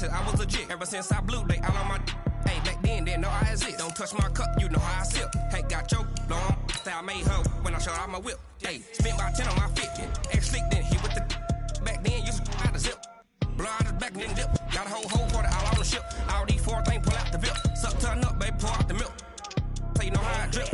said I was legit. Ever since I blew, they all on my hey, back then, didn't know I exist. Don't touch my cup, you know how I sip. Hey, got your long style made her when I showed out my whip. Hey, spent my 10 on my fit. Ex-slick, then hit with the back then, used to out the zip. Blow out his back and then dip. Got a whole for the all on the ship. All these 4 things pull out the VIP. Suck, turn up, baby, pour out the milk. So you know how I drip.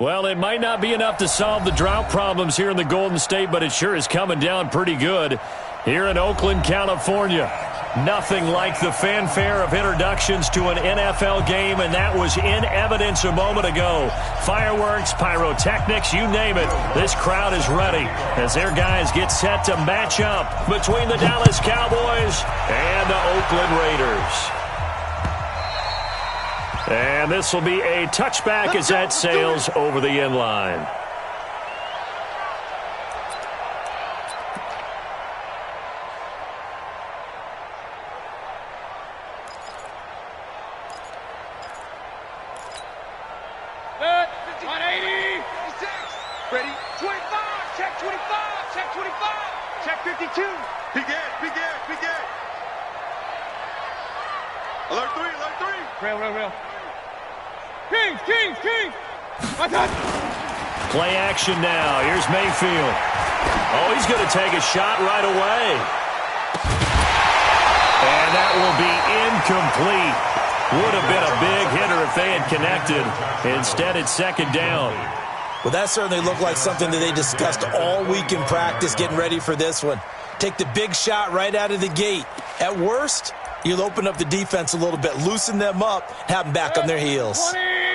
Well, it might not be enough to solve the drought problems here in the Golden State, but it sure is coming down pretty good here in Oakland, California. Nothing like the fanfare of introductions to an NFL game, and that was in evidence a moment ago. Fireworks, pyrotechnics, you name it. This crowd is ready as their guys get set to match up between the Dallas Cowboys and the Oakland Raiders. And this will be a touchback as that sails over the end line. Set, 180, 56, ready, 25, check 25, check 25, check 52. Begin. Alert 3. Rail. Kings. My God. Play action now. Here's Mayfield. Oh, he's going to take a shot right away. And that will be incomplete. Would have been a big hitter if they had connected. Instead, it's second down. Well, that certainly looked like something that they discussed all week in practice, getting ready for this one. Take the big shot right out of the gate. At worst, you'll open up the defense a little bit, loosen them up, have them back on their heels.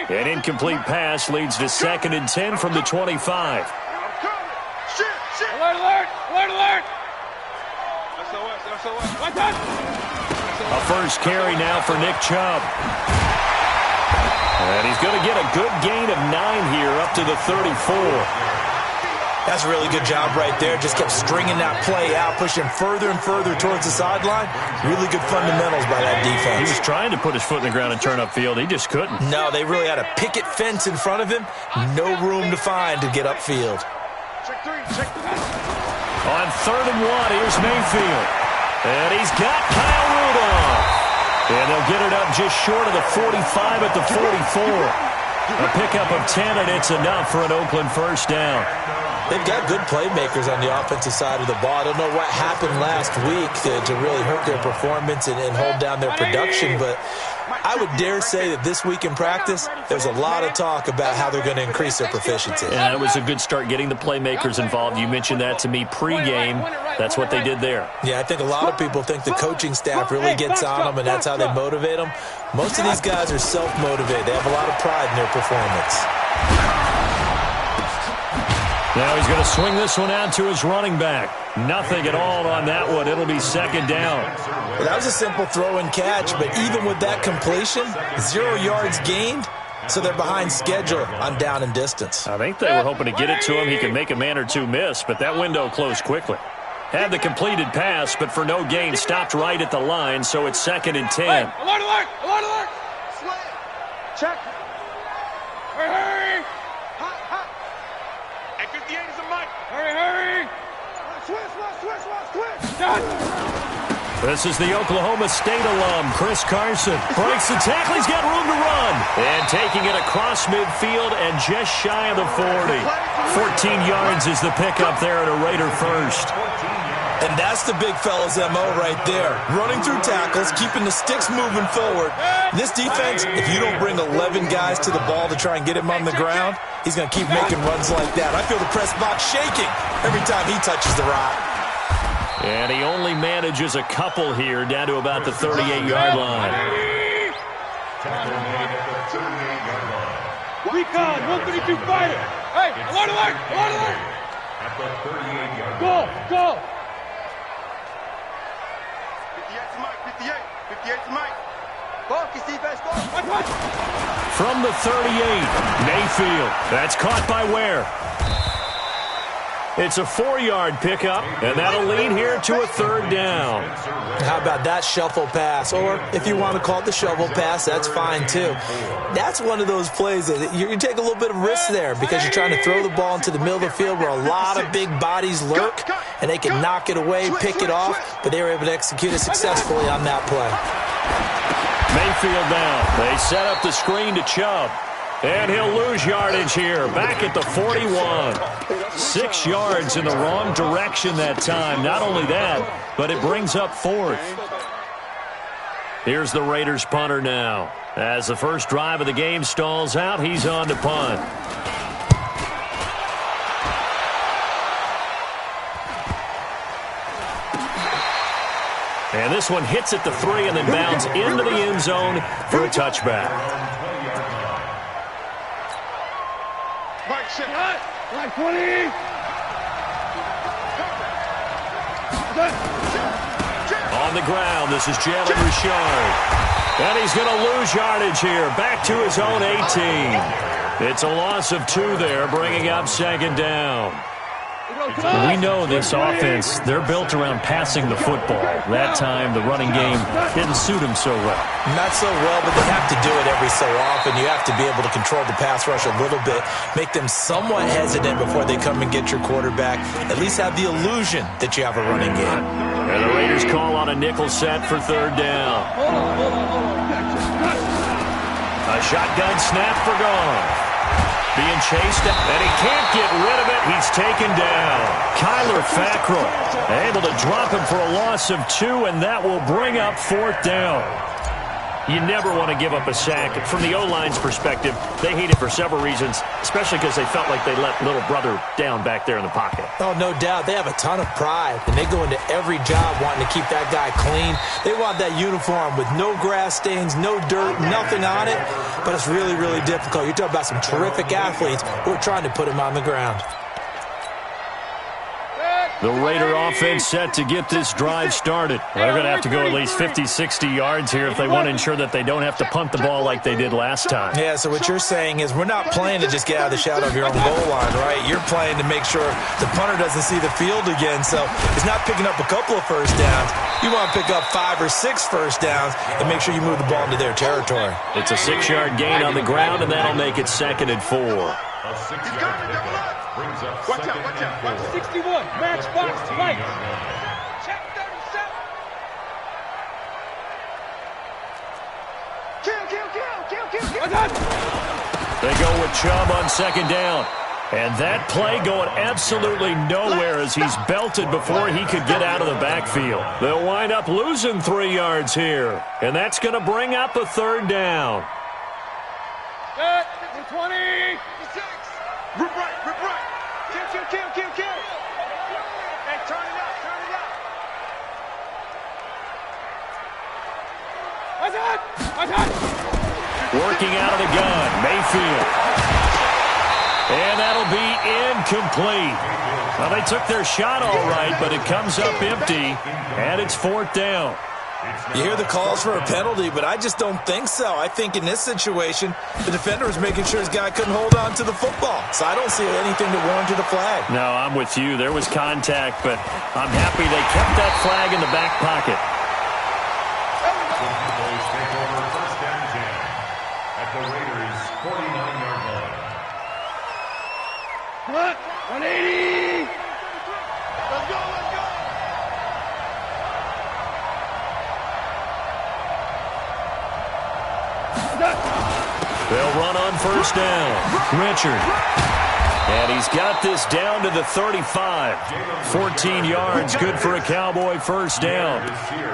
An incomplete pass leads to 2nd and 10 from the 25. Alert! A first carry now for Nick Chubb. And he's going to get a good gain of 9 here up to the 34. That's a really good job right there. Just kept stringing that play out, pushing further and further towards the sideline. Really good fundamentals by that defense. He was trying to put his foot in the ground and turn upfield. He just couldn't. No, they really had a picket fence in front of him. No room to find to get upfield. On 3rd and 1, here's Mayfield. And he's got Kyle Rudolph. And they'll get it up just short of the 45 at the 44. A pickup of 10, and it's enough for an Oakland first down. They've got good playmakers on the offensive side of the ball. I don't know what happened last week to really hurt their performance and hold down their production, but I would dare say that this week in practice, there's a lot of talk about how they're going to increase their proficiency. And it was a good start getting the playmakers involved. You mentioned that to me pregame. That's what they did there. Yeah, I think a lot of people think the coaching staff really gets on them, and that's how they motivate them. Most of these guys are self-motivated. They have a lot of pride in their performance. Now he's going to swing this one out to his running back. Nothing at all on that one. It'll be second down. Well, that was a simple throw and catch, but even with that completion, 0 yards gained, so they're behind schedule on down and distance. I think they were hoping to get it to him. He could make a man or two miss, but that window closed quickly. Had the completed pass, but for no gain, stopped right at the line, so it's 2nd and 10. Hey, alert! Check. Hurry! Hot. At 58 is a mic. Hurry! Switch! Done! This is the Oklahoma State alum, Chris Carson. Breaks the tackle, he's got room to run. And taking it across midfield and just shy of the 40. 14 yards is the pickup there at a Raider first. And that's the big fella's MO right there. Running through tackles, keeping the sticks moving forward. This defense, if you don't bring 11 guys to the ball to try and get him on the ground, he's going to keep making runs like that. I feel the press box shaking every time he touches the rock. And he only manages a couple here, down to about the 38-yard line. Recon, 132 fighter. Hey, alert, alert, alert, alert. At the 38-yard line. Go. 58 to Mike, 58 to Mike. From the 38, Mayfield. That's caught by Ware. It's a 4-yard pickup, and that'll lead here to a third down. How about that shuffle pass? Or if you want to call it the shovel pass, that's fine too. That's one of those plays that you take a little bit of risk there because you're trying to throw the ball into the middle of the field where a lot of big bodies lurk, and they can knock it away, pick it off, but they were able to execute it successfully on that play. Mayfield down. They set up the screen to Chubb. And he'll lose yardage here, back at the 41. 6 yards in the wrong direction that time. Not only that, but it brings up 4th. Here's the Raiders punter now. As the first drive of the game stalls out, he's on to punt. And this one hits at the 3 and then bounds into the end zone for a touchback. Right 20. On the ground, this is Jalen Richard. And he's going to lose yardage here, back to his own 18. It's a loss of 2 there, bringing up second down. We know this offense, they're built around passing the football. That time, the running game didn't suit them so well. Not so well, but they have to do it every so often. You have to be able to control the pass rush a little bit, make them somewhat hesitant before they come and get your quarterback. At least have the illusion that you have a running game. And the Raiders call on a nickel set for third down. A shotgun snap for Goff. Being chased, and he can't get rid of it. He's taken down. Kyler Fackrell able to drop him for a loss of 2, and that will bring up 4th down. You never want to give up a sack. From the O-line's perspective, they hate it for several reasons, especially because they felt like they let little brother down back there in the pocket. Oh, no doubt. They have a ton of pride, and they go into every job wanting to keep that guy clean. They want that uniform with no grass stains, no dirt, nothing on it, but it's really, really difficult. You're talking about some terrific athletes who are trying to put him on the ground. The Raider offense set to get this drive started. They're going to have to go at least 50, 60 yards here if they want to ensure that they don't have to punt the ball like they did last time. Yeah, so what you're saying is we're not playing to just get out of the shadow of your own goal line, right? You're playing to make sure the punter doesn't see the field again. So it's not picking up a couple of first downs. You want to pick up 5 or 6 first downs and make sure you move the ball into their territory. It's a 6-yard gain on the ground, and that'll make it 2nd and 4. A 6-yard pickup brings up watch out. 61, match box, right. Check 37. Kill. They go with Chubb on 2nd down. And that play going absolutely nowhere as he's belted before he could get out of the backfield. They'll wind up losing 3 yards here. And that's going to bring up a 3rd down. Good. 20. 6. Rip right. Kill. Hey, turn it up. Working out of the gun, Mayfield. And that'll be incomplete. Well, they took their shot all right, but it comes up empty, and it's 4th down. You hear the calls for a penalty, but I just don't think so. I think in this situation, the defender was making sure his guy couldn't hold on to the football. So I don't see anything that warranted a flag. No, I'm with you. There was contact, but I'm happy they kept that flag in the back pocket. Cowboys take over 1st and 10 at the Raiders' 49-yard line. What? 180! Let's go! They'll run on 1st down. Richard. And he's got this down to the 35. 14 yards, good for a Cowboy first down.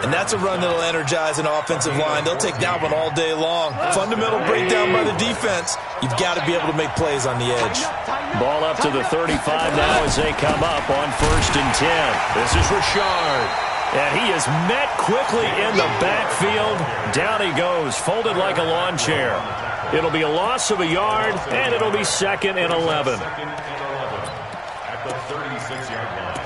And that's a run that'll energize an offensive line. They'll take that one all day long. Fundamental breakdown by the defense. You've got to be able to make plays on the edge. Ball up to the 35 now as they come up on 1st and 10. This is Richard. And he is met quickly in the backfield. Down he goes, folded like a lawn chair. It'll be a loss of a yard, and it'll be 2nd and 11. At the 36-yard line.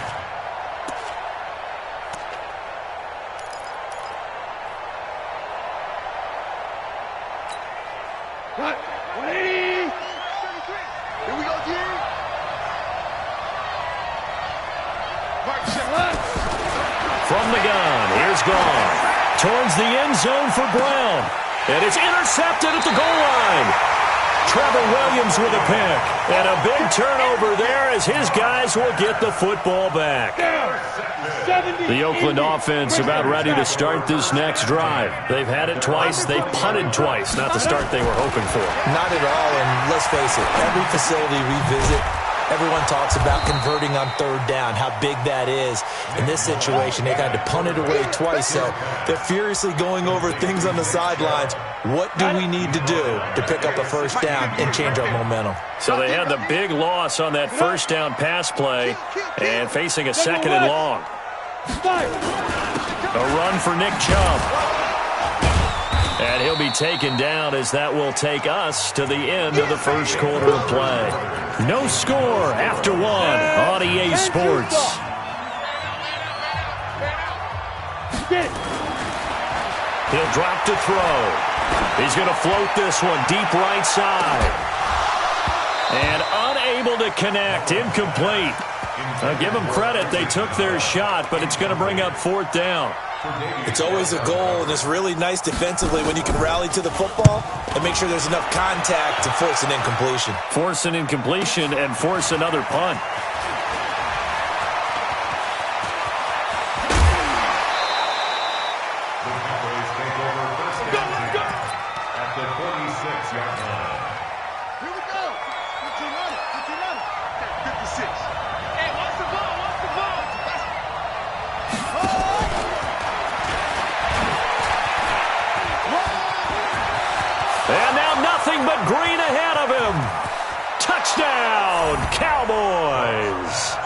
Cut. 180. 33. Here we go, G. Mark left. From the gun, here's Gone. Towards the end zone for Brown. And it's intercepted at the goal line. Trevor Williams with a pick. And a big turnover there as his guys will get the football back. The Oakland offense about ready to start this next drive. They've had it twice. They've punted twice. Not the start they were hoping for. Not at all, and let's face it, every facility we visit, everyone talks about converting on 3rd down, how big that is. In this situation, they've had to punt it away twice, so they're furiously going over things on the sidelines. What do we need to do to pick up a 1st down and change our momentum? So they had the big loss on that 1st down pass play and facing a 2nd and long. A run for Nick Chubb. And he'll be taken down as that will take us to the end of the 1st quarter of play. No score after 1 on EA Sports. He'll drop to throw. He's going to float this one deep right side. And unable to connect. Incomplete. I'll give them credit. They took their shot, but it's going to bring up 4th down. It's always a goal, and it's really nice defensively when you can rally to the football and make sure there's enough contact to force an incompletion. Force an incompletion and force another punt. The Cowboys take over 1st and 10 at the 46-yard line. Here we go. 56. Hey, watch the ball. Watch the ball. And now nothing but green ahead of him. Touchdown, Cowboys.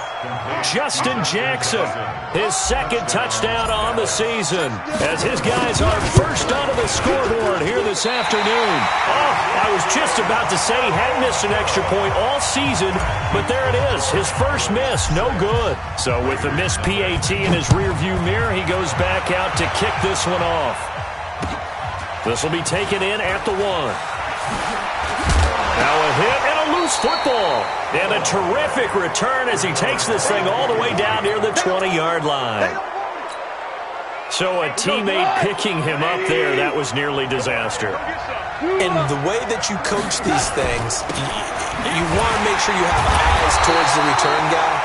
Justin Jackson, his 2nd touchdown on the season, as his guys are first onto the scoreboard here this afternoon. Oh, I was just about to say he hadn't missed an extra point all season, but there it is, his first miss, no good. So with the missed PAT in his rearview mirror, he goes back out to kick this one off. This will be taken in at the 1. Now a hit and a loose football. And a terrific return as he takes this thing all the way down near the 20-yard line. So a teammate picking him up there, that was nearly disaster. And the way that you coach these things, you want to make sure you have eyes towards the return guy,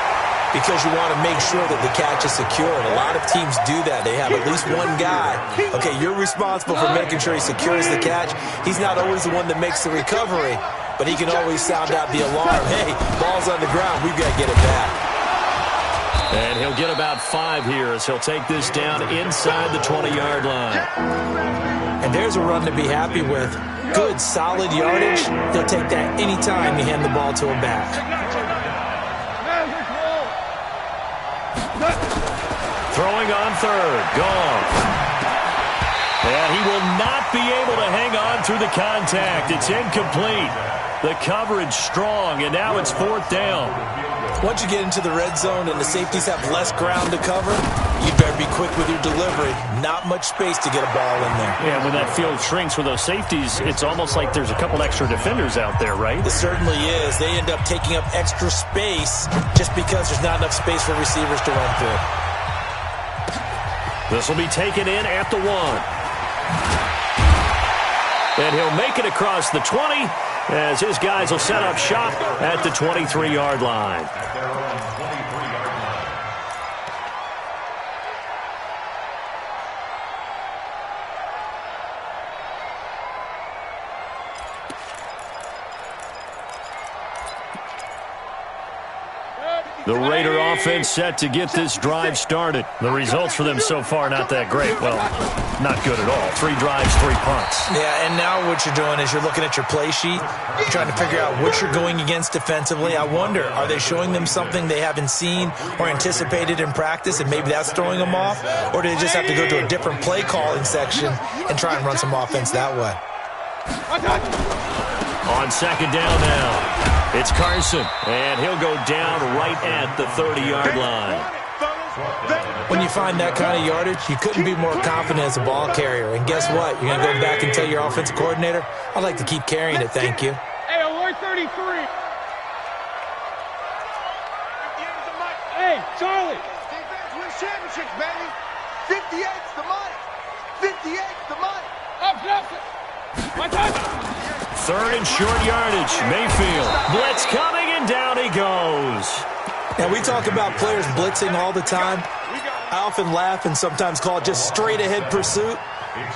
because you want to make sure that the catch is secured. A lot of teams do that. They have at least one guy. Okay, you're responsible for making sure he secures the catch. He's not always the one that makes the recovery, but he can always sound out the alarm. Hey, ball's on the ground. We've got to get it back. And he'll get about 5 here as he'll take this down inside the 20-yard line. And there's a run to be happy with. Good, solid yardage. He'll take that anytime you hand the ball to him back. Throwing on 3rd. Gone. And he will not be able to hang on through the contact. It's incomplete. The coverage strong, and now it's 4th down. Once you get into the red zone and the safeties have less ground to cover, you better be quick with your delivery. Not much space to get a ball in there. Yeah, when that field shrinks with those safeties, it's almost like there's a couple extra defenders out there, right? It certainly is. They end up taking up extra space just because there's not enough space for receivers to run through. This will be taken in at the 1. And he'll make it across the 20 as his guys will set up shop at the 23-yard line. At their own 23-yard line. The Raider offense set to get this drive started. The results for them so far, not that great. Well, not good at all. 3 drives, 3 punts. Yeah, and now what you're doing is you're looking at your play sheet, trying to figure out what you're going against defensively. I wonder, are they showing them something they haven't seen or anticipated in practice, and maybe that's throwing them off? Or do they just have to go to a different play calling section and try and run some offense that way? On second down now. It's Carson, and he'll go down right at the 30-yard line. When you find that kind of yardage, you couldn't be more confident as a ball carrier. And guess what? You're going to go back and tell your offensive coordinator, I'd like to keep carrying it, thank you. Hey, alert 33. Hey, Charlie. Defense wins championships, baby. 58's the money. 58's the money. Up, Justin. Watch out. 3rd and short yardage. Mayfield. Blitz coming, and down he goes. Now, we talk about players blitzing all the time. I often laugh and sometimes call it just straight-ahead pursuit.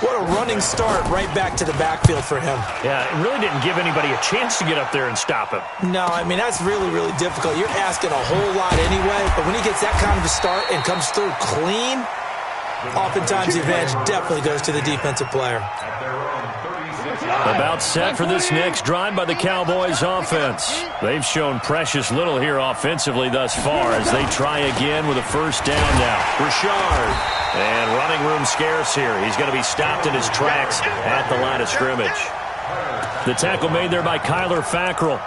What a running start right back to the backfield for him. Yeah, it really didn't give anybody a chance to get up there and stop him. No, I mean, that's really, really difficult. You're asking a whole lot anyway, but when he gets that kind of a start and comes through clean, oftentimes the advantage definitely goes to the defensive player. About set for this next drive by the Cowboys offense. They've shown precious little here offensively thus far as they try again with a first down now. Richard. And running room scarce here. He's going to be stopped in his tracks at the line of scrimmage. The tackle made there by Kyler Fackrell.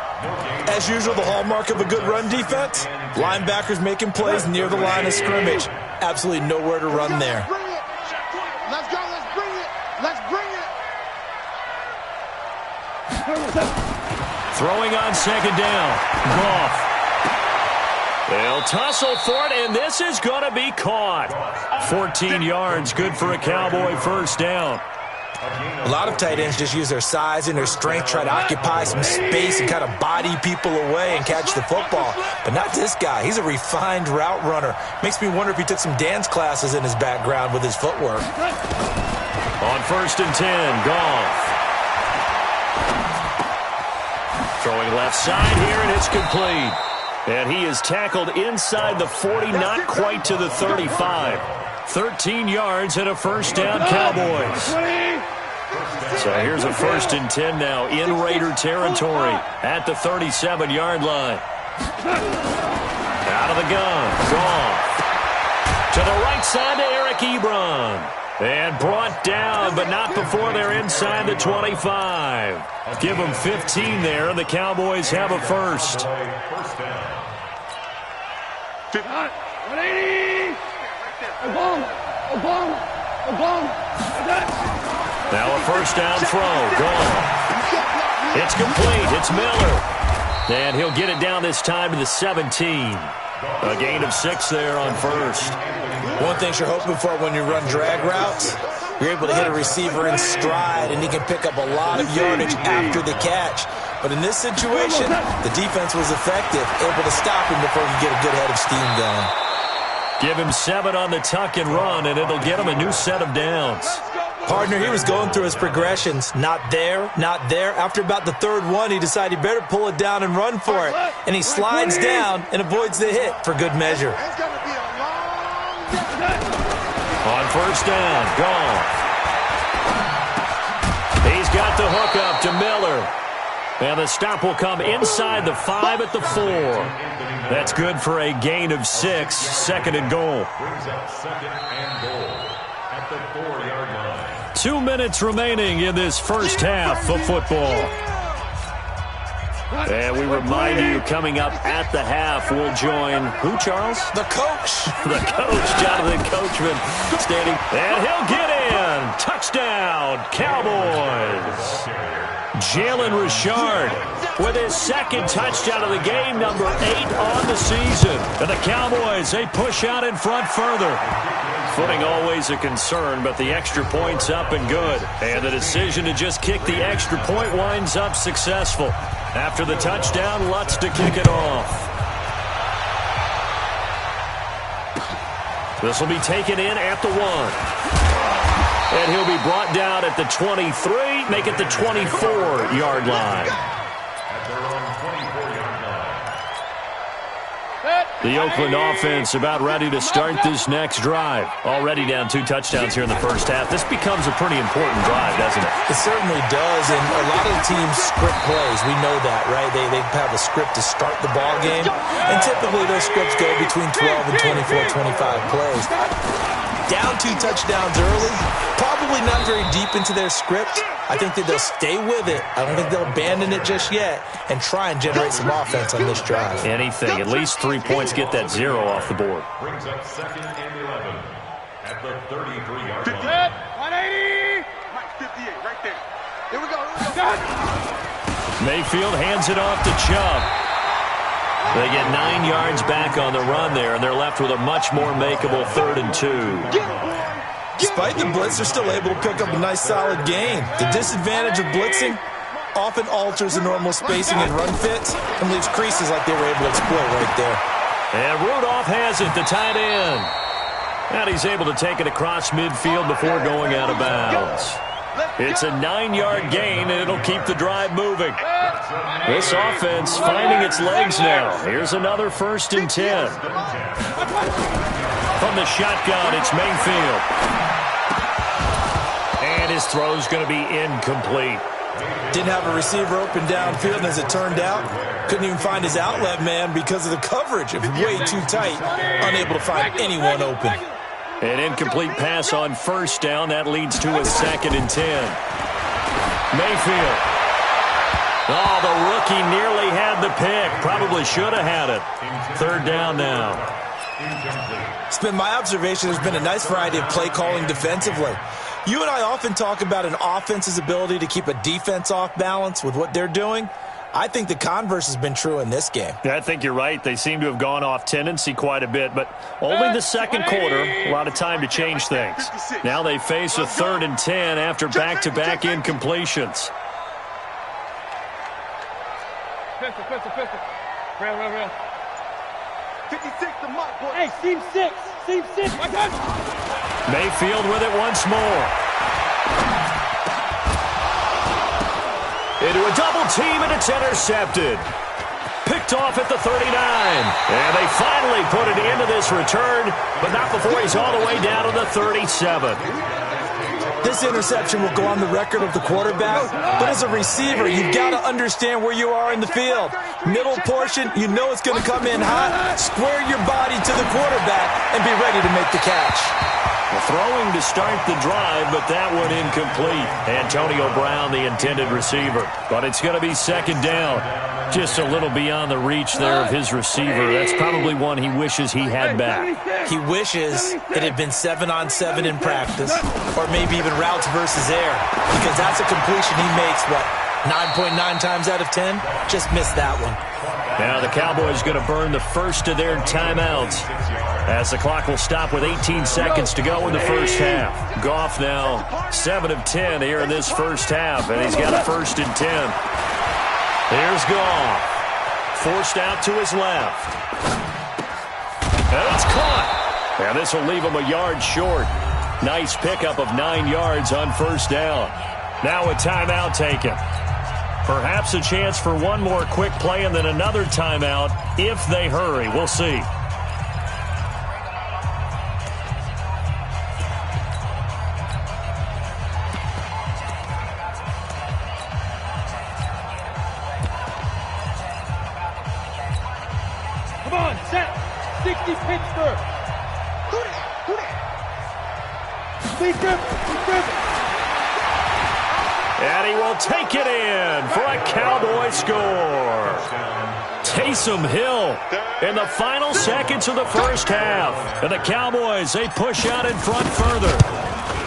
As usual, the hallmark of a good run defense, linebackers making plays near the line of scrimmage. Absolutely nowhere to run there. Let's go, let's bring it. Let's bring it. Throwing on second down. Goff. They'll tussle for it, and this is going to be caught. 14 yards, good for a Cowboy first down. A lot of tight ends just use their size and their strength, try to occupy some space and kind of body people away and catch the football. But not this guy. He's a refined route runner. Makes me wonder if he took some dance classes in his background with his footwork. On 1st and 10, Goff. Throwing left side here, and it's complete. And he is tackled inside the 40, not quite to the 35. 13 yards and a first down, Cowboys. So here's a 1st and 10 now in Raider territory at the 37-yard line. Out of the gun, Goff. To the right side to Eric Ebron. And brought down, but not before they're inside the 25. Give them 15 there, and the Cowboys have a first. 180. Now a first down throw. Gone. It's complete. It's Miller. And he'll get it down this time to the 17. A gain of 6 there on first. One thing you're hoping for when you run drag routes, you're able to hit a receiver in stride, and he can pick up a lot of yardage after the catch. But in this situation, the defense was effective, able to stop him before he could get a good head of steam going. Give him 7 on the tuck and run, and it'll get him a new set of downs. Partner, he was going through his progressions. Not there, not there. After about the 3rd one, he decided he better pull it down and run for it. And he slides down and avoids the hit for good measure. On first down, Goff. He's got the hook up to Miller. And the stop will come inside the 5 at the 4. That's good for a gain of 6, 2nd and goal. Brings up 2nd and goal at the 4-yard line. 2 minutes remaining in this first half of football. And we remind you, coming up at the half, we'll join who, Charles? The coach. The coach, Jonathan Coachman, standing. And he'll get in. Touchdown, Cowboys. Jalen Richard with his 2nd touchdown of the game, number 8 on the season. And the Cowboys, they push out in front further. Footing always a concern, but the extra point's up and good. And the decision to just kick the extra point winds up successful. After the touchdown, Lutz to kick it off. This will be taken in at the 1. And he'll be brought down at the 23, make it the 24-yard line. At their own 24-yard line. The Oakland offense about ready to start this next drive. Already down 2 touchdowns here in the first half. This becomes a pretty important drive, doesn't it? It certainly does, and a lot of the teams script plays. We know that, right? They have a script to start the ball game, and typically those scripts go between 12 and 24, 25 plays. Down 2 touchdowns early, probably not very deep into their script. I think that they'll stay with it. I don't think they'll abandon it just yet and try and generate some offense on this drive. Anything. At least 3 points, get that 0 off the board. Brings up 2nd and 11 at the 33-yard line. 180. Mike, 58, right there. Here we go. Mayfield hands it off to Chubb. They get 9 yards back on the run there, and they're left with a much more makeable 3rd and 2. Despite the blitz, they're still able to pick up a nice solid gain. The disadvantage of blitzing often alters the normal spacing and run fits and leaves creases like they were able to exploit right there. And Rudolph has it, the tight end. And he's able to take it across midfield before going out of bounds. It's a 9-yard gain, and it'll keep the drive moving. This offense finding its legs now. Here's another 1st and 10. From the shotgun, it's Mayfield. And his throw's going to be incomplete. Didn't have a receiver open downfield, and as it turned out, couldn't even find his outlet man because of the coverage. It was way too tight, unable to find anyone open. An incomplete pass on 1st down. That leads to a 2nd and 10. Mayfield. Oh, the rookie nearly had the pick. Probably should have had it. 3rd down now. It's been my observation there's been a nice variety of play calling defensively. You and I often talk about an offense's ability to keep a defense off balance with what they're doing. I think the converse has been true in this game. Yeah, I think you're right. They seem to have gone off tendency quite a bit, but only the 2nd quarter, a lot of time to change things. Now they face a 3rd and 10 after back-to-back incompletions. Pistol. Real. 56 to Mike, boy. Hey, seam 6. My God. Mayfield with it once more. Into a double team, and it's intercepted. Picked off at the 39. And they finally put it into this return, but not before he's all the way down to the 37. This interception will go on the record of the quarterback, but as a receiver, you've got to understand where you are in the field. Middle portion, you know it's going to come in hot. Square your body to the quarterback and be ready to make the catch. Throwing to start the drive, but that one incomplete. Antonio Brown, the intended receiver. But it's going to be 2nd down. Just a little beyond the reach there of his receiver. That's probably one he wishes he had back. He wishes it had been 7-on-7 in practice, or maybe even routes versus air, because that's a completion he makes, 9.9 times out of 10? Just missed that one. Now the Cowboys going to burn the first of their timeouts as the clock will stop with 18 seconds to go in the first half. Goff now 7 of 10 here in this first half, and he's got a 1st and 10. Here's Goff. Forced out to his left. And it's caught. And this will leave him a yard short. Nice pickup of 9 yards on 1st down. Now a timeout taken. Perhaps a chance for one more quick play and then another timeout if they hurry. We'll see. Come on, set. 60 Pittsburgh. Who that? Steve Griffin. And he will take it in for a Cowboy score. Taysom Hill in the final seconds of the first half. And the Cowboys, they push out in front further.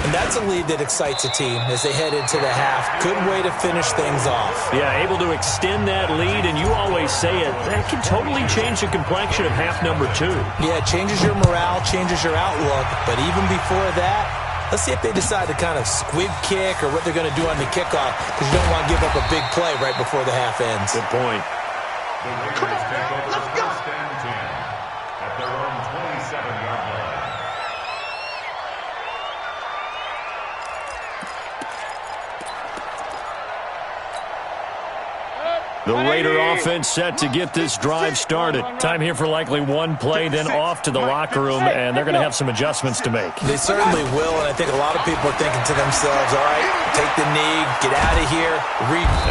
And that's a lead that excites a team as they head into the half. Good way to finish things off. Yeah, able to extend that lead, and you always say it, that can totally change the complexion of half number 2. Yeah, it changes your morale, changes your outlook. But even before that, let's see if they decide to kind of squib kick or what they're going to do on the kickoff, because you don't want to give up a big play right before the half ends. Good point. The Raiders take over first and 10 at their own 27-yard line. The The Raider offense set to get this drive started. Time here for likely one play, then off to the locker room, and they're going to have some adjustments to make. They certainly will, and I think a lot of people are thinking to themselves, all right, take the knee, get out of here.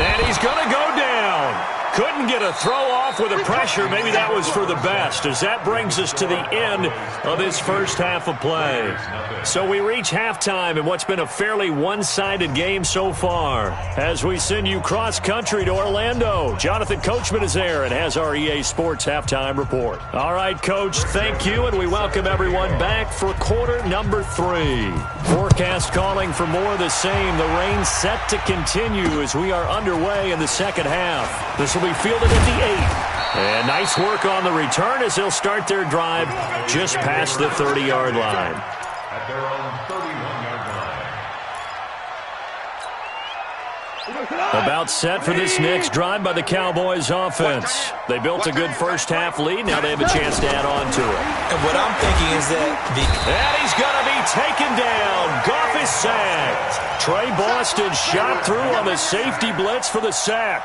And he's going to go down. Couldn't get a throw off with the pressure. Maybe that was for the best, as that brings us to the end of this first half of play. So we reach halftime in what's been a fairly one-sided game so far. As we send you cross-country to Orlando, Jonathan Coachman is there and has our EA Sports halftime report. All right, Coach, thank you, and we welcome everyone back for quarter number 3. Forecast calling for more of the same. The rain set to continue as we are underway in the second half. This will be fielded at the 8. And nice work on the return as they'll start their drive just past the 30-yard line. At their own 31-yard line. About set for this next drive by the Cowboys offense. They built a good first-half lead. Now they have a chance to add on to it. And what I'm thinking is that And he's going to be taken down. Goff is sacked. Trey Boston shot through on the safety blitz for the sack.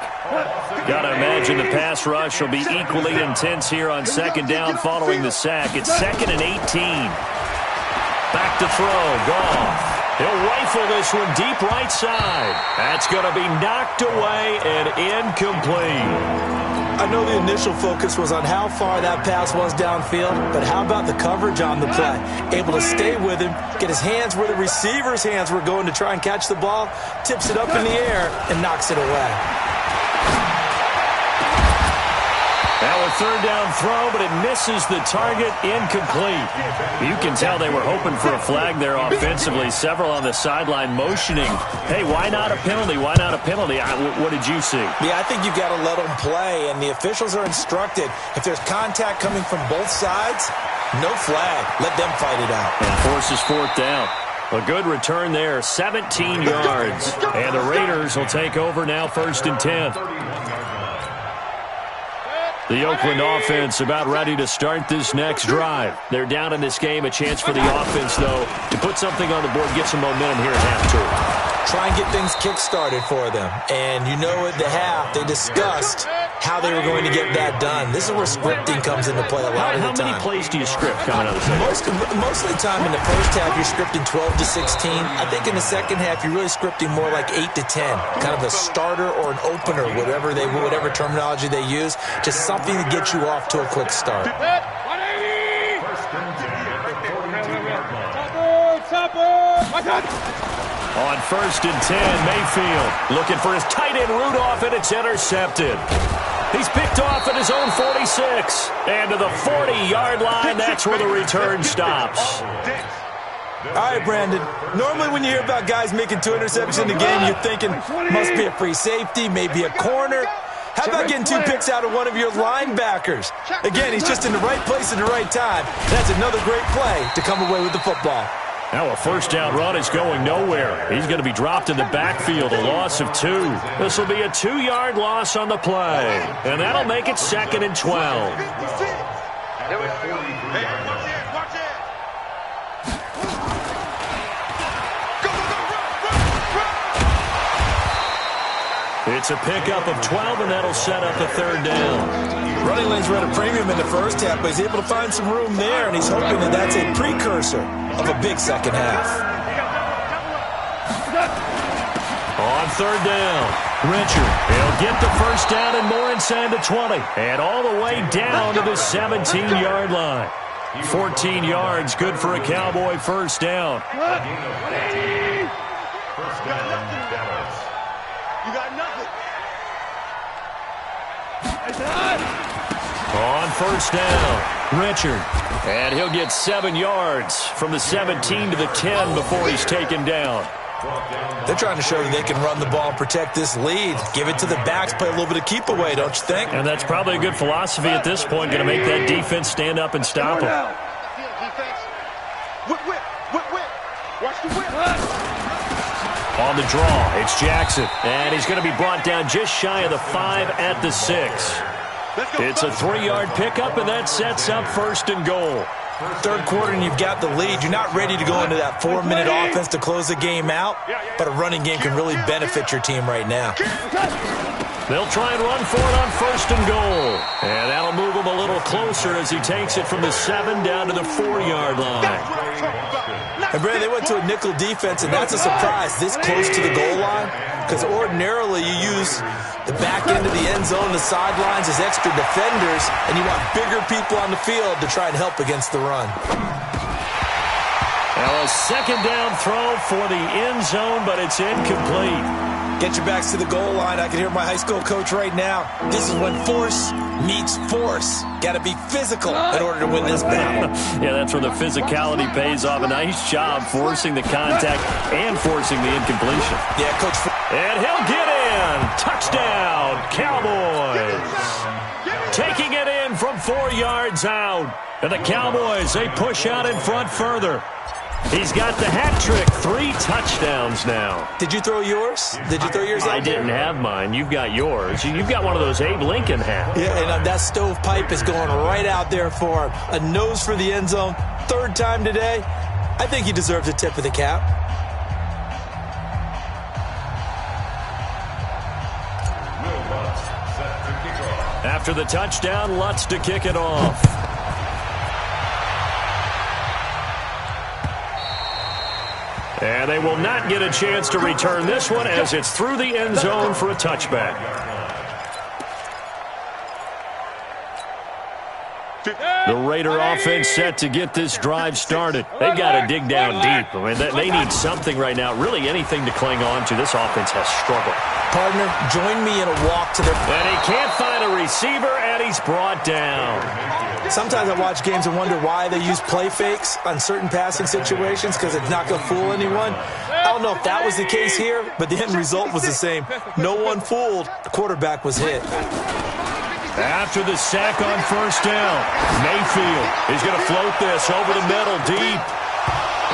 Got to imagine the pass rush will be equally intense here on second down following the sack. It's 2nd and 18. Back to throw. Goff. He'll rifle this one deep right side. That's going to be knocked away and incomplete. I know the initial focus was on how far that pass was downfield, but how about the coverage on the play? Able to stay with him, get his hands where the receiver's hands were going to try and catch the ball, tips it up in the air, and knocks it away. Now a third down throw, but it misses the target, incomplete. You can tell they were hoping for a flag there offensively. Several on the sideline motioning, hey, why not a penalty? Why not a penalty? What did you see? Yeah, I think you got to let them play, and the officials are instructed. If there's contact coming from both sides, no flag. Let them fight it out. And forces 4th down. A good return there, 17 yards. And the Raiders will take over now 1st and 10. The Oakland offense about ready to start this next drive. They're down in this game. A chance for the offense, though, to put something on the board, get some momentum here at half 2. Try and get things kick-started for them. And you know at the half, they discussed how they were going to get that done. This is where scripting comes into play a lot of the time. How many plays do you script coming out of the second? Most of the time in the first half, you're scripting 12 to 16. I think in the second half, you're really scripting more like 8 to 10. Kind of a starter or an opener, whatever terminology they use. Just something to get you off to a quick start. 180! First and 10 at the 42-yard line. On 1st and 10, Mayfield looking for his tight end Rudolph, and it's intercepted. He's picked off at his own 46. And to the 40-yard line, that's where the return stops. All right, Brandon. Normally when you hear about guys making 2 interceptions in the game, you're thinking, must be a free safety, maybe a corner. How about getting 2 picks out of one of your linebackers? Again, he's just in the right place at the right time. That's another great play to come away with the football. Now a first down run is going nowhere. He's going to be dropped in the backfield, a loss of 2. This will be a 2-yard loss on the play. And that'll make it 2nd and 12. It's a pickup of 12, and that'll set up a 3rd down. Running lanes were at a premium in the first half, but he's able to find some room there, and he's hoping that that's a precursor of a big second half. On 3rd down, Richard. He'll get the first down and more inside the 20. And all the way down to the 17-yard line. 14 yards, good for a Cowboy first down. First down, Dallas. You got nothing. On first down, Richard. And he'll get 7 yards from the 17 to the 10 before he's taken down. They're trying to show that they can run the ball and protect this lead. Give it to the backs, play a little bit of keep away, don't you think? And that's probably a good philosophy at this point, going to make that defense stand up and stop him. Defense. Whip. Watch the whip. On the draw, it's Jackson. And he's going to be brought down just shy of the 5 at the 6. It's a 3-yard pickup, and that sets up 1st and goal. Third quarter, and you've got the lead. You're not ready to go into that 4-minute offense to close the game out, but a running game can really benefit your team right now. They'll try and run for it on 1st and goal. And that'll move him a little closer as he takes it from the 7 down to the 4-yard line. And Brandon, they went to a nickel defense, and that's a surprise this close to the goal line, because ordinarily you use the back end of the end zone, the sidelines as extra defenders, and you want bigger people on the field to try and help against the run. Now a 2nd down throw for the end zone, but it's incomplete. Get your backs to the goal line. I can hear my high school coach right now. This is when force meets force. Got to be physical in order to win this battle. Yeah, that's where the physicality pays off. A nice job forcing the contact and forcing the incompletion. Yeah, Coach. And he'll get in. Touchdown, Cowboys. Taking it in from 4 yards out. And the Cowboys, they push out in front further. He's got the hat trick. 3 touchdowns now. Did you throw yours? Did you throw yours out I didn't have mine. You've got yours. You've got one of those Abe Lincoln hats. Yeah, and that stovepipe is going right out there for him. A nose for the end zone. 3rd time today. I think he deserves a tip of the cap. After the touchdown, Lutz to kick it off. And they will not get a chance to return this one as it's through the end zone for a touchback. The Raider offense set to get this drive started. They've got to dig down deep. I mean, they need something right now, really anything to cling on to. This offense has struggled. Partner, join me in a walk to their... And he can't find a receiver, and he's brought down. Sometimes I watch games and wonder why they use play fakes on certain passing situations, because it's not going to fool anyone. I don't know if that was the case here, but the end result was the same. No one fooled. The quarterback was hit. After the sack on 1st down, Mayfield is going to float this over the middle deep.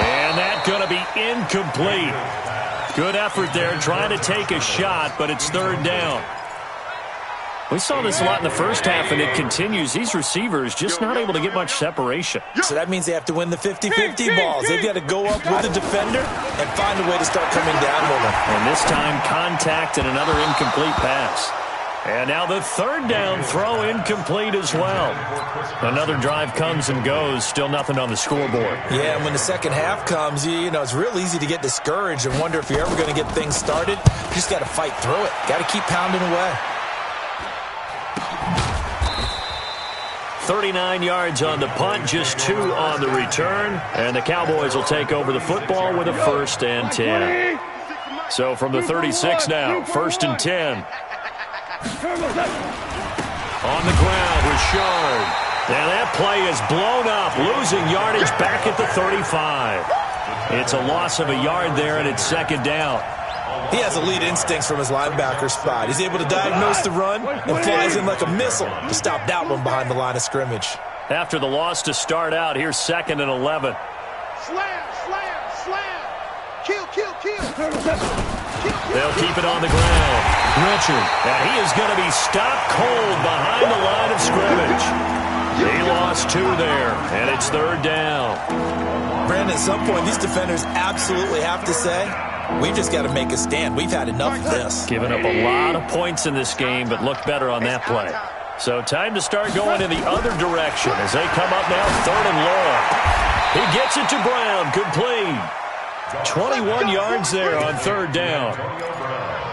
And that's going to be incomplete. Good effort there, trying to take a shot, but it's 3rd down. We saw this a lot in the first half, and it continues. These receivers just not able to get much separation. So that means they have to win the 50-50 balls. They've got to go up with the defender and find a way to start coming down with them. And this time, contact and another incomplete pass. And now the 3rd down throw incomplete as well. Another drive comes and goes, still nothing on the scoreboard. Yeah, and when the second half comes, you know, it's real easy to get discouraged and wonder if you're ever going to get things started. You just got to fight through it. Got to keep pounding away. 39 yards on the punt, just 2 on the return. And the Cowboys will take over the football with a 1st and 10. So from the 36 now, 1st and 10. On the ground, Richard. And that play is blown up, losing yardage back at the 35. It's a loss of a yard there, and it's 2nd down. He has elite instincts from his linebacker spot. He's able to diagnose the run and flies in like a missile to stop that one behind the line of scrimmage. After the loss to start out, here's 2nd and 11. Slam, slam, slam. Kill, kill, kill. They'll keep it on the ground. Richard, and he is going to be stopped cold behind the line of scrimmage. He lost 2 there, and it's 3rd down. Brandon, at some point, these defenders absolutely have to say, we've just got to make a stand. We've had enough of this. Giving up a lot of points in this game, but looked better on that play. So time to start going in the other direction as they come up now 3rd and long. He gets it to Brown, complete. 21 yards there on 3rd down.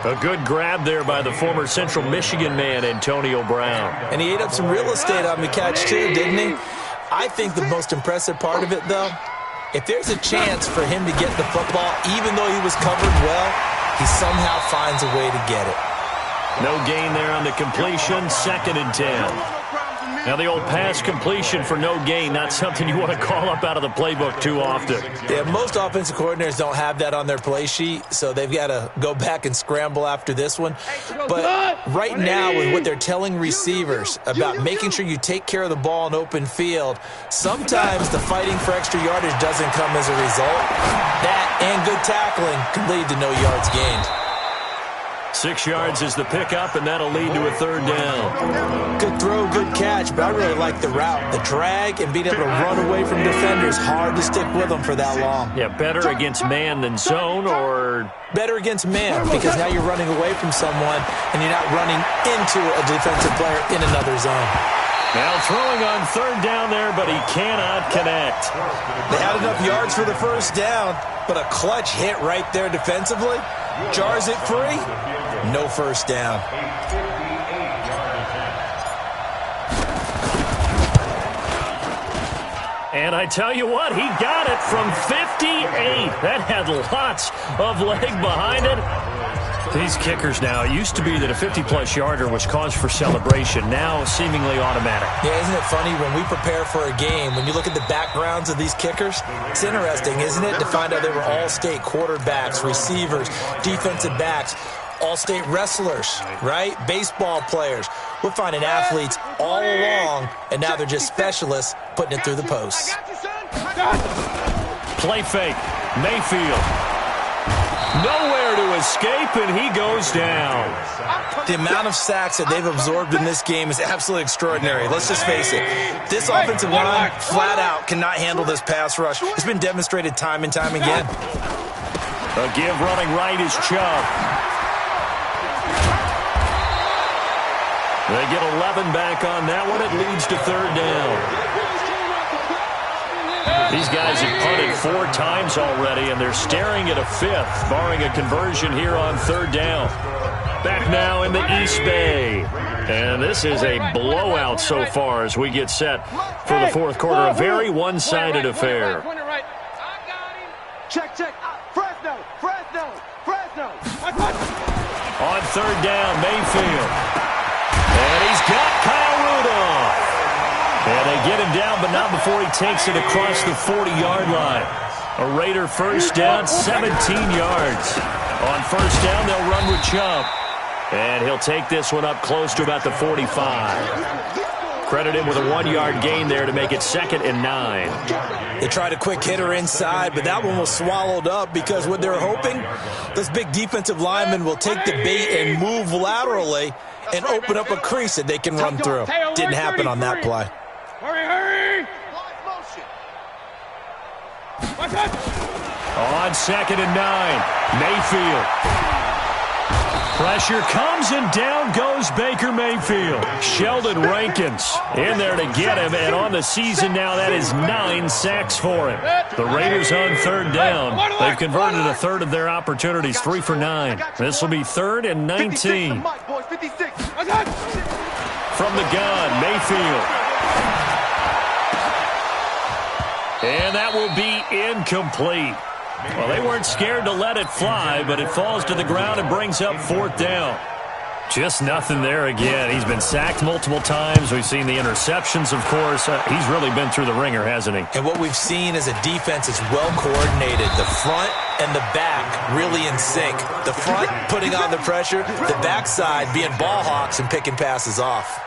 A good grab there by the former Central Michigan man, Antonio Brown. And he ate up some real estate on the catch too, didn't he? I think the most impressive part of it, though, if there's a chance for him to get the football, even though he was covered well, he somehow finds a way to get it. No gain there on the completion, 2nd and 10. Now the old pass completion for no gain, not something you want to call up out of the playbook too often. Yeah, most offensive coordinators don't have that on their play sheet, so they've got to go back and scramble after this one. But right now, with what they're telling receivers about making sure you take care of the ball in open field, sometimes the fighting for extra yardage doesn't come as a result. That and good tackling can lead to no yards gained. 6 yards is the pickup, and that'll lead to a third down. Good throw, good catch, but I really like the route. The drag and being able to run away from defenders, hard to stick with them for that long. Yeah, better against man than zone, or? Better against man, because now you're running away from someone and you're not running into a defensive player in another zone. Now throwing on third down there, but he cannot connect. They had enough yards for the first down, but a clutch hit right there defensively jars it free. No first down. And I tell you what, he got it from 58. That had lots of leg behind it. These kickers now, it used to be that a 50-plus yarder was cause for celebration. Now, seemingly automatic. Yeah, isn't it funny when we prepare for a game, when you look at the backgrounds of these kickers, it's interesting, isn't it, to find out they were all-state quarterbacks, receivers, defensive backs, all-state wrestlers, right? Baseball players. We're finding athletes all along, and now they're just specialists putting it through the posts. Play fake. Mayfield. Nowhere to escape, and he goes down. The amount of sacks that they've absorbed in this game is absolutely extraordinary. Let's just face it. This offensive line, flat out, cannot handle this pass rush. It's been demonstrated time and time again. A give running right is Chubb. They get 11 back on that one. It leads to third down. These guys have punted 4 times already, and they're staring at a 5th, barring a conversion here on third down. Back now in the East Bay. And this is a blowout so far as we get set for the fourth quarter. A very one-sided affair. Check. Fresno. On third down, Mayfield. And he's got Kyle Rudolph. And they get him down, but not before he takes it across the 40-yard line. A Raider first down, 17 yards. On first down, they'll run with Chubb. And he'll take this one up close to about the 45. Credit him with a 1-yard gain there to make it 2nd and 9. They tried a quick hitter inside, but that one was swallowed up because what they're hoping, this big defensive lineman will take the bait and move laterally and open up a crease that they can run through. Didn't happen on that play. Hurry! On 2nd and 9, Mayfield. Pressure comes, and down goes Baker Mayfield. Sheldon Rankins in there to get him, and on the season now, that is 9 sacks for him. The Raiders on third down. They've converted a third of their opportunities, 3 for 9. This will be 3rd and 19. From the gun, Mayfield. And that will be incomplete. Well, they weren't scared to let it fly, but it falls to the ground and brings up 4th down. Just nothing there again. He's been sacked multiple times. We've seen the interceptions, of course. He's really been through the ringer, hasn't he? And what we've seen is a defense that's well coordinated. The front and the back really in sync. The front putting on the pressure, the backside being ball hawks and picking passes off.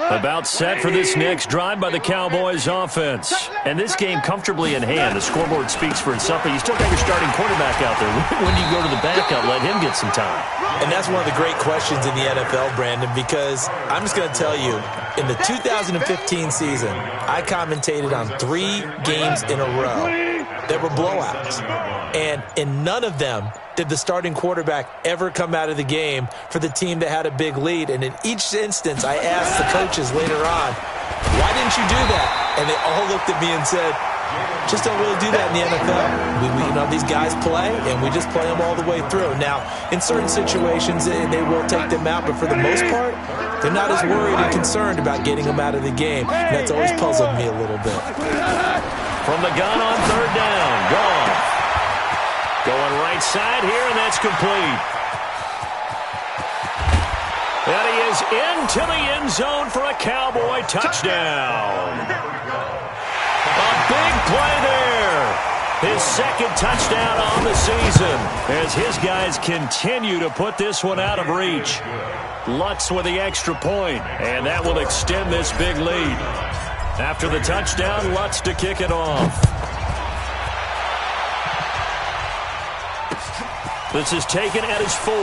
About set for this next drive by the Cowboys offense. And this game comfortably in hand. The scoreboard speaks for itself, but you still got your starting quarterback out there. When do you go to the backup, let him get some time? And that's one of the great questions in the NFL, Brandon, because I'm just going to tell you, in the 2015 season, I commentated on 3 games in a row that were blowouts. And in none of them did the starting quarterback ever come out of the game for the team that had a big lead. And in each instance, I asked the coaches later on, why didn't you do that? And they all looked at me and said, just don't really do that in the NFL. These guys play, and we just play them all the way through. Now, in certain situations, they will take them out, but for the most part, they're not as worried and concerned about getting them out of the game. And that's always puzzled me a little bit. From the gun on third down, gone. Going right side here, and that's complete. And he is into the end zone for a Cowboy touchdown. A big play there. His 2nd touchdown on the season as his guys continue to put this one out of reach. Lutz with the extra point, and that will extend this big lead. After the touchdown, Lutz to kick it off. This is taken at his 4.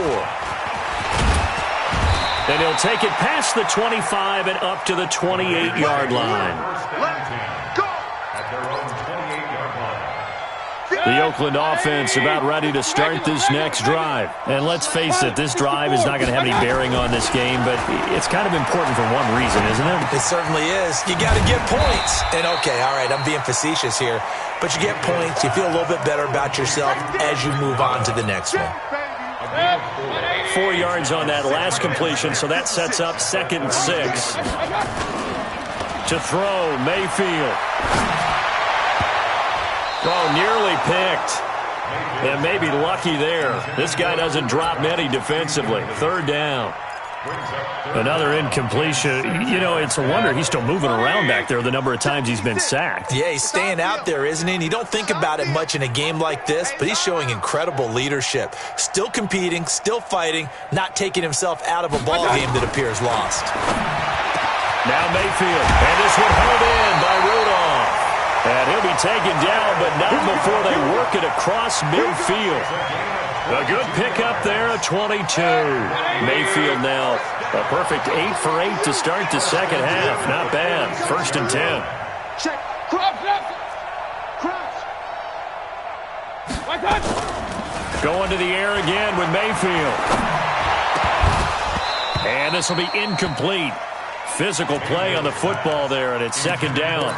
And he'll take it past the 25 and up to the 28-yard line. The Oakland offense about ready to start this next drive. And let's face it, this drive is not going to have any bearing on this game, but it's kind of important for one reason, isn't it? It certainly is. You got to get points. And, okay, all right, I'm being facetious here, but you get points, you feel a little bit better about yourself as you move on to the next one. 4 yards on that last completion, so that sets up 2nd and 6. To throw, Mayfield. Oh, nearly picked. And maybe lucky there. This guy doesn't drop many defensively. 3rd down. Another incompletion. You know, it's a wonder he's still moving around back there the number of times he's been sacked. Yeah, he's staying out there, isn't he? And you don't think about it much in a game like this, but he's showing incredible leadership. Still competing, still fighting, not taking himself out of a ball game that appears lost. Now Mayfield. And this one held in by Rudolph. And he'll be taken down, but not before they work it across midfield. A good pickup there, a 22. Mayfield now a perfect 8 for 8 to start the second half. Not bad. 1st and 10. Check. Cross. Going to the air again with Mayfield. And this will be incomplete. Physical play on the football there, and it's 2nd down.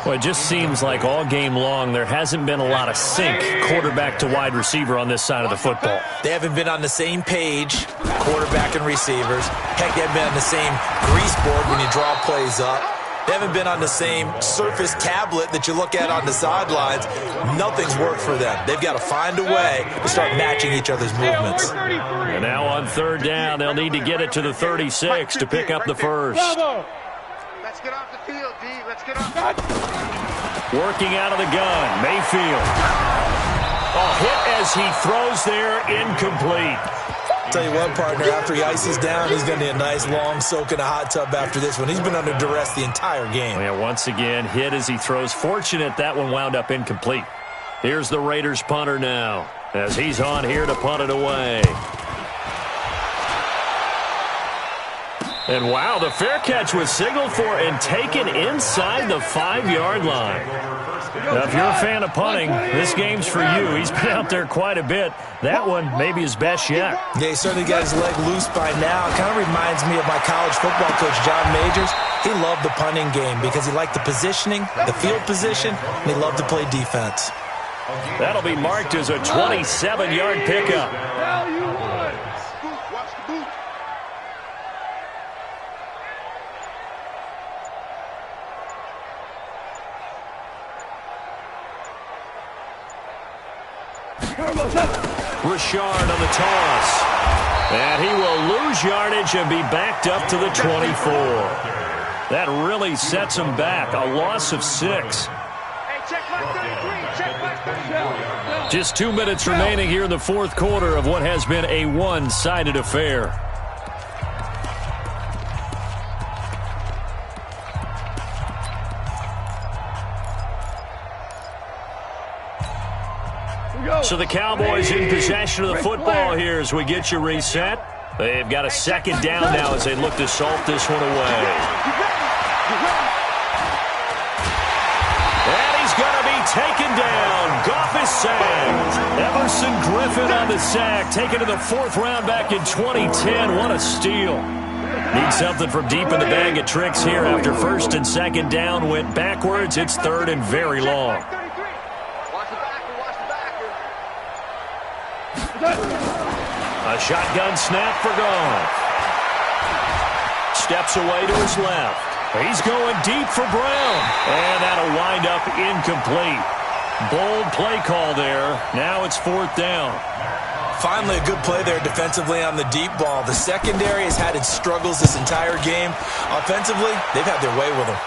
Well, it just seems like all game long there hasn't been a lot of sync quarterback to wide receiver on this side of the football. They haven't been on the same page, quarterback and receivers. Heck, they haven't been on the same grease board when you draw plays up. They haven't been on the same surface tablet that you look at on the sidelines. Nothing's worked for them. They've got to find a way to start matching each other's movements. And now on 3rd down, they'll need to get it to the 36 to pick up the first. Let's get off the field, D. Let's get off. Working out of the gun, Mayfield. Oh, hit as he throws there, incomplete. Tell you what, partner, after he ices down, he's going to need a nice long soak in a hot tub after this one. He's been under duress the entire game. Yeah, once again, hit as he throws. Fortunate that one wound up incomplete. Here's the Raiders punter now, as he's on here to punt it away. And wow, the fair catch was signaled for and taken inside the 5-yard line. Now, if you're a fan of punting, this game's for you. He's been out there quite a bit. That one may be his best yet. Yeah, he certainly got his leg loose by now. It kind of reminds me of my college football coach, John Majors. He loved the punting game because he liked the positioning, the field position, and he loved to play defense. That'll be marked as a 27-yard pickup. Watch the boot. Richard on the toss. And he will lose yardage and be backed up to the 24. That really sets him back. A loss of 6. Hey, check my 33. Check my 33. Just 2 minutes remaining here in the 4th quarter of what has been a one-sided affair. So the Cowboys in possession of the football here as we get you reset. They've got a 2nd down now as they look to salt this one away. And he's going to be taken down. Goff is sacked. Emerson Griffin on the sack, taken to the 4th round back in 2010. What a steal. Need something from deep in the bag of tricks here after 1st and 2nd down went backwards. It's 3rd and very long. A shotgun snap for Goff. Steps away to his left. He's going deep for Brown. And that'll wind up incomplete. Bold play call there. Now it's 4th down. Finally a good play there defensively on the deep ball. The secondary has had its struggles this entire game. Offensively, they've had their way with them.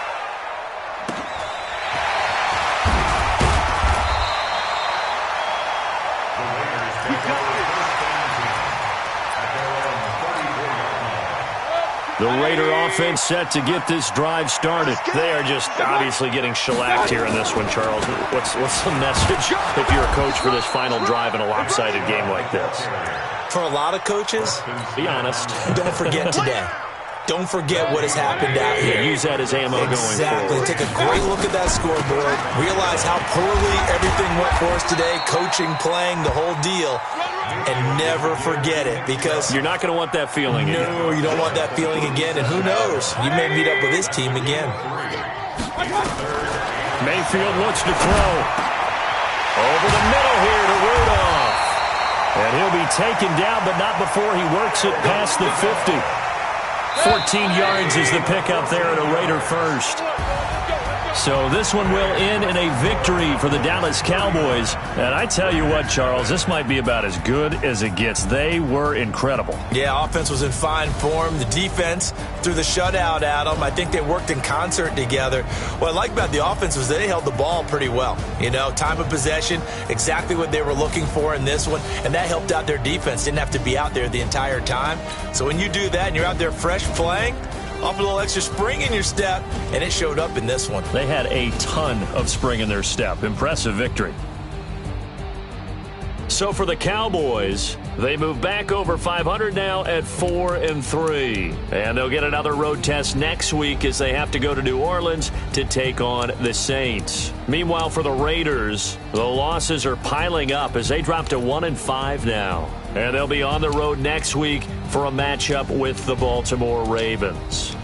The Raider offense set to get this drive started. They are just obviously getting shellacked here in this one, Charles. What's the message if you're a coach for this final drive in a lopsided game like this? For a lot of coaches, be honest. Don't forget today. Don't forget what has happened out here. Use that as ammo going forward. Exactly. Take a great look at that scoreboard. Realize how poorly everything went for us today. Coaching, playing, the whole deal. And never forget it, because you're not going to want that feeling again. No, you don't want that feeling again. And who knows? You may meet up with this team again. Mayfield looks to throw. Over the middle here to Rudolph. And he'll be taken down, but not before he works it past the 50. 14 yards is the pickup there at a Raider first. So this one will end in a victory for the Dallas Cowboys. And I tell you what, Charles, this might be about as good as it gets. They were incredible. Yeah, offense was in fine form. The defense threw the shutout at them. I think they worked in concert together. What I like about the offense was they held the ball pretty well. You know, time of possession, exactly what they were looking for in this one. And that helped out their defense. Didn't have to be out there the entire time. So when you do that and you're out there fresh playing, up a little extra spring in your step, and it showed up in this one. They had a ton of spring in their step. Impressive victory. So for the Cowboys, they move back over 500 now at 4-3. And they'll get another road test next week as they have to go to New Orleans to take on the Saints. Meanwhile, for the Raiders, the losses are piling up as they drop to 1-5 now. And they'll be on the road next week for a matchup with the Baltimore Ravens.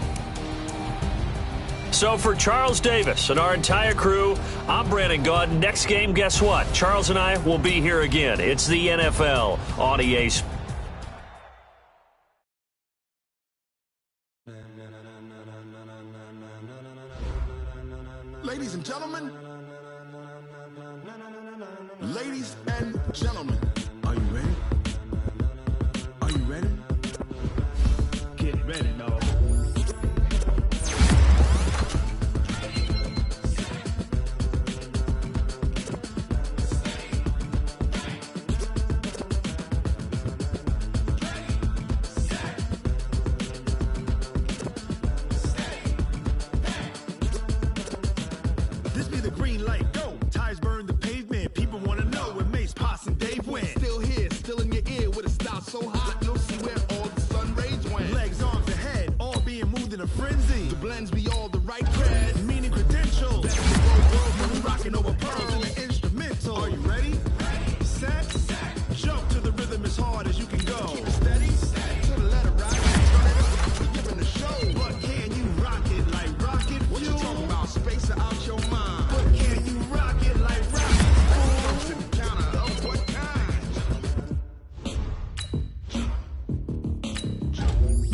So for Charles Davis and our entire crew, I'm Brandon Gaudin. Next game, guess what? Charles and I will be here again. It's the NFL on EA Sports. Ladies and gentlemen, ladies and gentlemen, are you ready? Are you ready? Get ready, dog. This be the green light, go. Tires burn the pavement. People want to know where Mace, Potts, and Dave went. Still here, still in your ear with a style so hot, you'll see where all the sun rays went. Legs, arms, and head, all being moved in a frenzy. The blends be all the right cred, meaning credentials. Best in the world when we rocking over pearls in the instrumental. Are you ready? Set, jump to the rhythm as hard as you can go. Keep it steady, to the letter right. Turn it up, we're giving the show. But can you rock it like rocket fuel? What you talking about? Space out your mind. But can you rock it like rocket fuel? To the counter of what kind?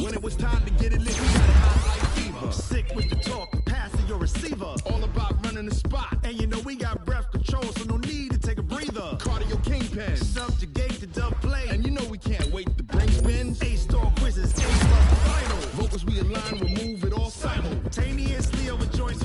When it was time to get it lit, we got it hot like fever. Sick with the talk, passing your receiver. All about running the spot. And you know we got breath control, so no need to take a breather. Cardio kingpin, subjugate the dub play. And you know we can't wait to bring spins. A-star quizzes, A-plus final. Vocals we align, remove it all simultaneously over joints.